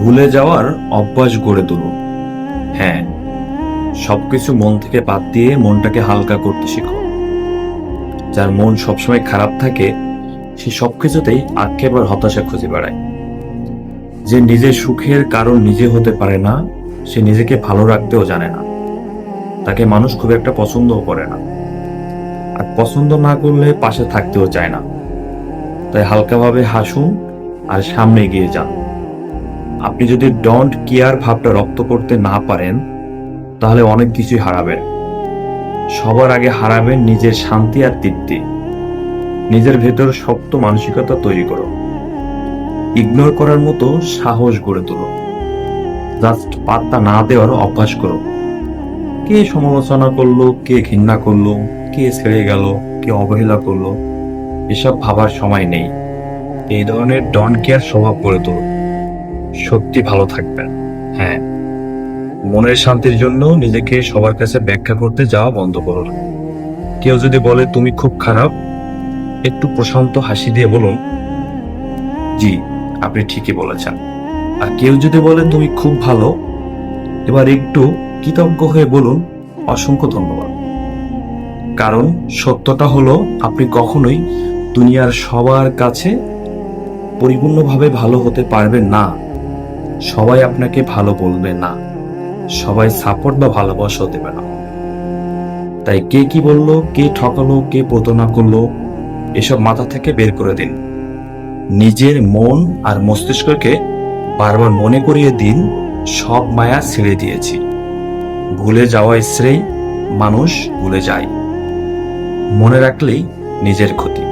ভুলে যাওয়ার অভ্যাস গড়ে তুলুন। হ্যাঁ, সবকিছু মন থেকে বাদ দিয়ে মনটাকে হালকা করতে শিখো। যার মন সবসময় খারাপ থাকে সে সবকিছুতেই আক্ষেপ আর হতাশা খুঁজে বেড়ায়। যে নিজের সুখের কারণ নিজে হতে পারে না সে নিজেকে ভালো রাখতেও জানে না। তাকে মানুষ খুব একটা পছন্দও করে না, আর পছন্দ না করলে পাশে থাকতেও চায় না। তাই হালকাভাবে হাসুন আর সামনে এগিয়ে যান। আপনি যদি ডোন্ট কেয়ার ভাবটা রপ্ত করতে না পারেন তাহলে অনেক কিছুই হারাবেন। সবার আগে হারাবেন নিজের শান্তি আর তৃপ্তি। নিজের ভেতর শক্ত মানসিকতা তৈরি করো। ইগনোর করার মতো সাহস গড়ে তোলো। জাস্ট পাত্তা না দেওয়ার অভ্যাস করো। কে সমালোচনা করলো, কে ঘৃণা করলো, কে ছেড়ে গেল, কে অবহেলা করলো, এসব ভাবার সময় নেই। এই ধরনের ডোন্ট কেয়ার স্বভাব গড়ে তোলো। সত্যি ভালো থাকবেন। হ্যাঁ, মনের শান্তির জন্য নিজেকে সবার কাছে ব্যাখ্যা করতে যাওয়া বন্ধ করুন। কেউ যদি বলে তুমি খুব খারাপ, একটু প্রশান্ত হাসি দিয়ে বলুন, জি, আপনি ঠিকই বলেছেন। আর কেউ যদি বলে তুমি খুব ভালো, এবার একটু কৃতজ্ঞ হয়ে বলুন, অসংখ্য ধন্যবাদ। কারণ সত্যটা হলো আপনি কখনোই দুনিয়ার সবার কাছে পরিপূর্ণভাবে ভালো হতে পারবেন না। সবাই আপনাকে ভালো বলবে না, সবাই সাপোর্ট বা ভালোবাসা দেবে না। তাই কে কি বললো, কে ঠকালো, কে প্রতারণা করলো, এসব মাথা থেকে বের করে দিন। নিজের মন আর মস্তিষ্ককে বারবার মনে করিয়ে দিন, সব মায়া ছেড়ে দিয়েছি। ভুলে যাওয়া ইচ্ছেই মানুষ ভুলে যায়। মনে রাখলেই নিজের ক্ষতি।